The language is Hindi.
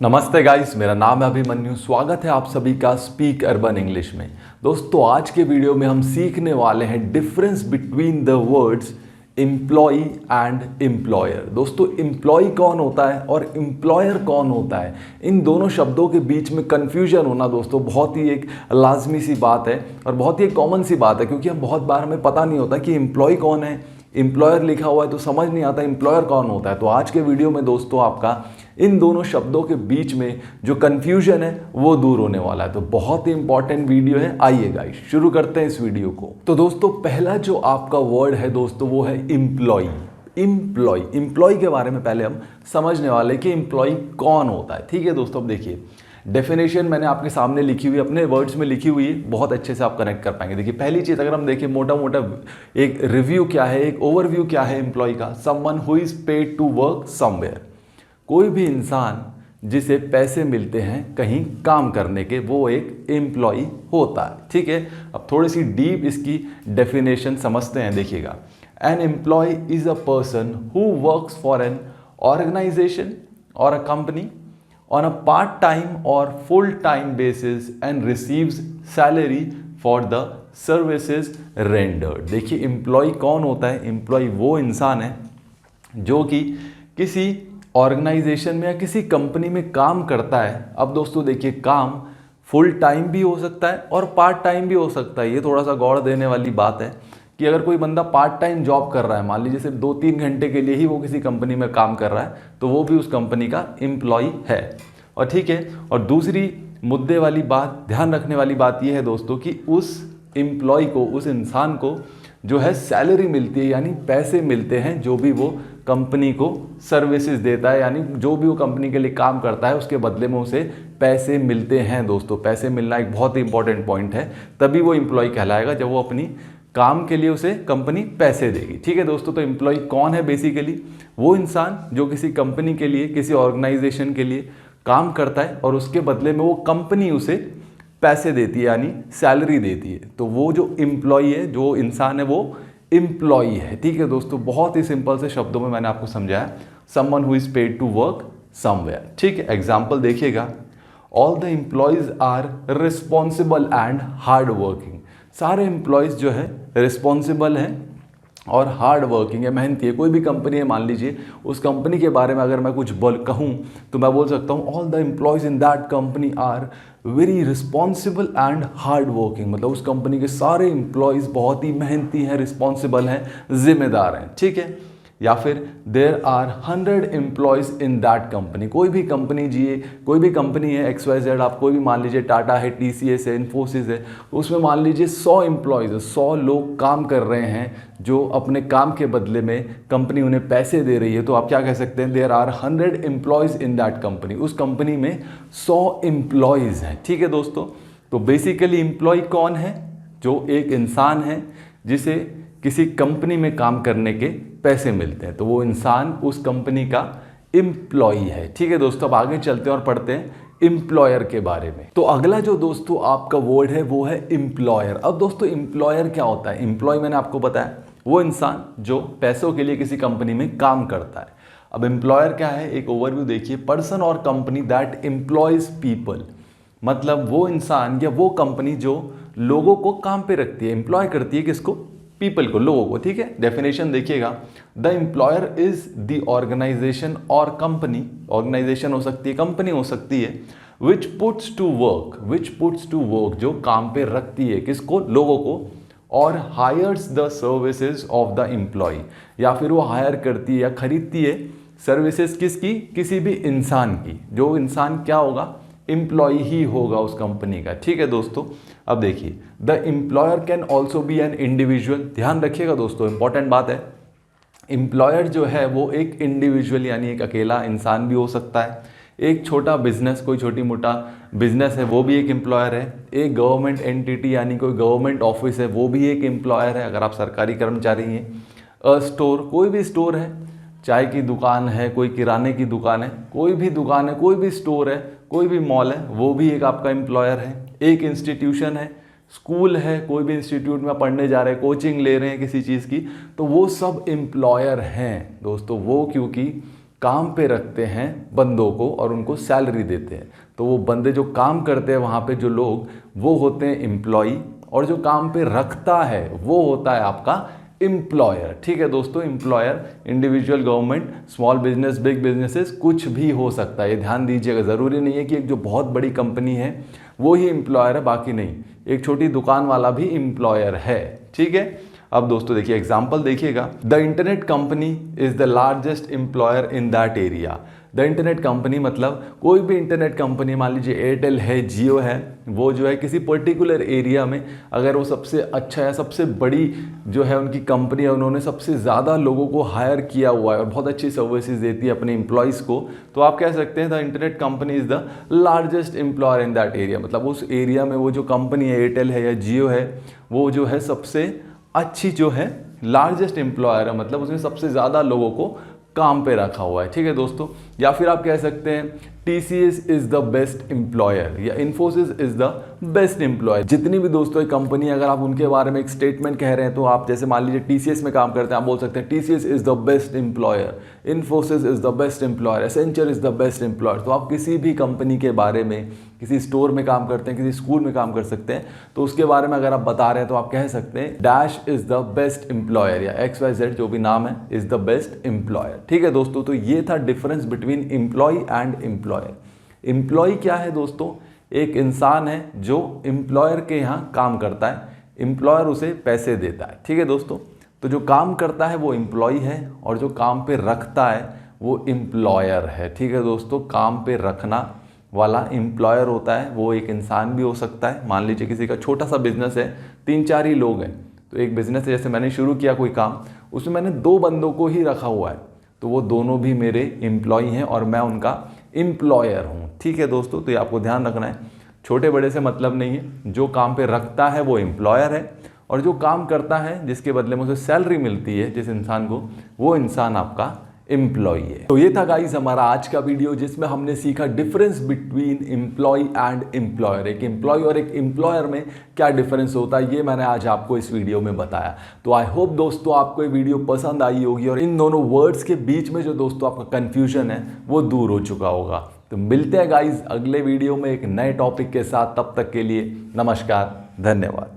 नमस्ते गाइस, मेरा नाम है अभिमन्यु। स्वागत है आप सभी का स्पीक अर्बन इंग्लिश में। दोस्तों, आज के वीडियो में हम सीखने वाले हैं difference between the words employee and employer. दोस्तों, एम्प्लॉय कौन होता है और एम्प्लॉयर कौन होता है, इन दोनों शब्दों के बीच में कन्फ्यूजन होना दोस्तों बहुत ही एक लाजमी सी बात है और बहुत ही कॉमन सी बात है, क्योंकि हम बहुत बार हमें पता नहीं होता कि एम्प्लॉय कौन है। एम्प्लॉयर लिखा हुआ है तो समझ नहीं आता एम्प्लॉयर कौन होता है। तो आज के वीडियो में दोस्तों आपका इन दोनों शब्दों के बीच में जो कंफ्यूजन है वो दूर होने वाला है। तो बहुत ही इंपॉर्टेंट वीडियो है। आइए गाइस शुरू करते हैं इस वीडियो को। तो दोस्तों, पहला जो आपका वर्ड है दोस्तों वो है एम्प्लॉय। एम्प्लॉय के बारे में पहले हम समझने वाले कि एम्प्लॉय कौन होता है। ठीक है दोस्तों, अब देखिए डेफिनेशन मैंने आपके सामने लिखी हुई, अपने वर्ड्स में लिखी हुई है, बहुत अच्छे से आप कनेक्ट कर पाएंगे। देखिए, पहली चीज़ अगर हम देखें मोटा मोटा एक रिव्यू क्या है, एक ओवरव्यू क्या है एम्प्लॉय का। Someone who is paid to work somewhere, कोई भी इंसान जिसे पैसे मिलते हैं कहीं काम करने के, वो एक एम्प्लॉय होता है। ठीक है, अब थोड़ी सी डीप इसकी डेफिनेशन समझते हैं। देखिएगा, an employee is a person who works for an organisation और a company on a part-time or full-time basis and receives salary for the services rendered। देखिए, एम्प्लॉय कौन होता है? एम्प्लॉय वो इंसान है जो कि किसी ऑर्गेनाइजेशन में या किसी कंपनी में काम करता है। अब दोस्तों देखिए, काम फुल टाइम भी हो सकता है और पार्ट टाइम भी हो सकता है। ये थोड़ा सा गौर देने वाली बात है कि अगर कोई बंदा पार्ट टाइम जॉब कर रहा है, मान लीजिए सिर्फ 2-3 घंटे के लिए ही वो किसी कंपनी में काम कर रहा है, तो वो भी उस कंपनी का एम्प्लॉय है। और ठीक है, और दूसरी मुद्दे वाली बात, ध्यान रखने वाली बात ये है दोस्तों कि उस एम्प्लॉय को, उस इंसान को जो है सैलरी मिलती है, यानी पैसे मिलते हैं जो भी वो कंपनी को सर्विसेज देता है, यानी जो भी वो कंपनी के लिए काम करता है उसके बदले में उसे पैसे मिलते हैं। दोस्तों, पैसे मिलना एक बहुत ही इंपॉर्टेंट पॉइंट है, तभी वो एम्प्लॉय कहलाएगा जब वो अपनी काम के लिए उसे कंपनी पैसे देगी। ठीक है दोस्तों, तो एम्प्लॉय कौन है? बेसिकली वो इंसान जो किसी कंपनी के लिए, किसी ऑर्गेनाइजेशन के लिए काम करता है और उसके बदले में वो कंपनी उसे पैसे देती है, यानी सैलरी देती है। तो वो जो एम्प्लॉय है, जो इंसान है, वो एम्प्लॉय है। ठीक है दोस्तों, बहुत ही सिंपल से शब्दों में मैंने आपको समझाया। Someone who is paid to work somewhere. ठीक है, एग्जाम्पल देखिएगा, all the employees are responsible and hard working. सारे एम्प्लॉयज जो है रिस्पॉन्सिबल हैं और हार्ड वर्किंग है, मेहनती है। कोई भी कंपनी है, मान लीजिए उस कंपनी के बारे में अगर मैं कुछ कहूँ तो मैं बोल सकता हूँ all the employees in that company are very responsible and hard working. मतलब उस कंपनी के सारे एम्प्लॉयज़ बहुत ही मेहनती हैं, रिस्पॉन्सिबल हैं, जिम्मेदार हैं। ठीक है, या फिर there are 100 employees in that company. कोई भी कंपनी कोई भी कंपनी है XYZ, आप कोई भी मान लीजिए, टाटा है, TCS है, इन्फोसिस है, उसमें मान लीजिए 100 एम्प्लॉयज़ है, 100 लोग काम कर रहे हैं जो अपने काम के बदले में कंपनी उन्हें पैसे दे रही है। तो आप क्या कह सकते हैं? There are 100 employees in that company. उस कंपनी में 100 एम्प्लॉयज़ हैं। ठीक है दोस्तों, तो बेसिकली एम्प्लॉय कौन है? जो एक इंसान है जिसे किसी कंपनी में काम करने के पैसे मिलते हैं, तो वो इंसान उस कंपनी का एम्प्लॉय है। ठीक है दोस्तों, अब आगे चलते हैं और पढ़ते हैं एम्प्लॉयर के बारे में। तो अगला जो दोस्तों आपका वर्ड है वो है एम्प्लॉयर। अब दोस्तों, एम्प्लॉयर क्या होता है? एम्प्लॉय मैंने आपको बताया, वो इंसान जो पैसों के लिए किसी कंपनी में काम करता है। अब एम्प्लॉयर क्या है? एक ओवरव्यू देखिए, पर्सन और कंपनी दैट एम्प्लॉयज पीपल। मतलब वो इंसान या वो कंपनी जो लोगों को काम पे रखती है, एम्प्लॉय करती है किसको? पीपल को, लोगों को। ठीक है, डेफिनेशन देखिएगा, the employer is the organization or company, organization हो सकती है, कंपनी हो सकती है, विच पुट्स टू वर्क, जो काम पे रखती है किसको? लोगों को, और hires the services of the employee, या फिर वो हायर करती है या खरीदती है सर्विसेज किसकी? किसी भी इंसान की। जो इंसान क्या होगा? एम्प्लॉय ही होगा उस कंपनी का। ठीक है दोस्तों, अब देखिए, the employer can also be an individual. ध्यान रखिएगा दोस्तों, इंपॉर्टेंट बात है, एम्प्लॉयर जो है वो एक इंडिविजुअल यानी एक अकेला इंसान भी हो सकता है। एक छोटा बिजनेस, कोई छोटी मोटा बिजनेस है, वो भी एक एम्प्लॉयर है। एक गवर्नमेंट एंटिटी यानी कोई गवर्नमेंट ऑफिस है, वो भी एक एम्प्लॉयर है अगर आप सरकारी कर्मचारी हैं। स्टोर, कोई भी स्टोर है, चाय की दुकान है, कोई किराने की दुकान है, कोई भी दुकान है, कोई भी स्टोर है, कोई भी मॉल है, वो भी एक आपका एम्प्लॉयर है। एक इंस्टीट्यूशन है, स्कूल है, कोई भी इंस्टीट्यूट में पढ़ने जा रहे हैं, कोचिंग ले रहे हैं किसी चीज़ की, तो वो सब एम्प्लॉयर हैं दोस्तों। वो क्योंकि काम पे रखते हैं बंदों को और उनको सैलरी देते हैं। तो वो बंदे जो काम करते हैं वहाँ पे जो लोग, वो होते हैं एम्प्लॉई, और जो काम पे रखता है वो होता है आपका एम्प्लॉयर। ठीक है दोस्तों, employer individual, government, small business, big businesses, कुछ भी हो सकता है। ये ध्यान दीजिएगा, ज़रूरी नहीं है कि एक जो बहुत बड़ी कंपनी है वो ही एम्प्लॉयर है, बाकी नहीं। एक छोटी दुकान वाला भी एम्प्लॉयर है। ठीक है, अब दोस्तों देखिए एग्जाम्पल देखिएगा। The internet company is the largest employer in that area. The internet company मतलब कोई भी इंटरनेट कंपनी, मान लीजिए एयरटेल है, जियो है, वो जो है किसी पर्टिकुलर एरिया में अगर वो सबसे अच्छा या सबसे बड़ी जो है उनकी कंपनी है, उन्होंने सबसे ज़्यादा लोगों को हायर किया हुआ है और बहुत अच्छी सर्विसेज देती है अपने एम्प्लॉयज़ को, तो आप कह सकते हैं the internet company is the largest employer in that area. मतलब उस एरिया में वो जो कंपनी है, एयरटेल है या जियो है, वो जो है सबसे अच्छी जो है लार्जेस्ट एम्प्लॉयर है, मतलब उसने सबसे ज़्यादा लोगों को काम पे रखा हुआ है। ठीक है दोस्तों, या फिर आप कह सकते हैं TCS is the best employer या Infosys is the best employer. जितनी भी दोस्तों एक कंपनी, अगर आप उनके बारे में एक स्टेटमेंट कह रहे हैं, तो आप जैसे मान लीजिए TCS में काम करते हैं, आप बोल सकते हैं TCS is the best employer, Infosys is the best employer, Accenture is the best employer. तो आप किसी भी कंपनी के बारे में, किसी स्टोर में काम करते हैं, किसी स्कूल में काम कर सकते हैं, तो उसके बारे में अगर आप बता रहे हैं तो आप कह सकते हैं dash is the best employer या XYZ जो भी नाम है इज़ द बेस्ट एम्प्लॉयर। ठीक है दोस्तों, तो ये था difference between employee and employer. Employee क्या है दोस्तों? एक इंसान है जो एम्प्लॉयर के यहाँ काम करता है, एम्प्लॉयर उसे पैसे देता है। ठीक है दोस्तों, तो जो काम करता है वो एम्प्लॉय है और जो काम पे रखता है वो एम्प्लॉयर है। ठीक है दोस्तों, काम पे रखना वाला एम्प्लॉयर होता है, वो एक इंसान भी हो सकता है। मान लीजिए किसी का छोटा सा बिजनेस है, 3-4 ही लोग हैं, तो एक बिजनेस है, जैसे मैंने शुरू किया कोई काम, उसमें मैंने 2 बंदों को ही रखा हुआ है, तो वो दोनों भी मेरे एम्प्लॉय हैं और मैं उनका एम्प्लॉयर हूँ। ठीक है दोस्तों, तो ये आपको ध्यान रखना है, छोटे बड़े से मतलब नहीं है। जो काम पे रखता है वो एम्प्लॉयर है और जो काम करता है, जिसके बदले में उसे सैलरी मिलती है जिस इंसान को, वो इंसान आपका एम्प्लॉय है। तो ये था गाइस हमारा आज का वीडियो, जिसमें हमने सीखा difference between employee and employer. एक एम्प्लॉय और एक एम्प्लॉयर में क्या डिफरेंस होता है, ये मैंने आज आपको इस वीडियो में बताया। तो आई होप दोस्तों आपको ये वीडियो पसंद आई होगी और इन दोनों वर्ड्स के बीच में जो दोस्तों आपका कंफ्यूजन है वो दूर हो चुका होगा। तो मिलते हैं गाइस अगले वीडियो में एक नए टॉपिक के साथ, तब तक के लिए नमस्कार, धन्यवाद।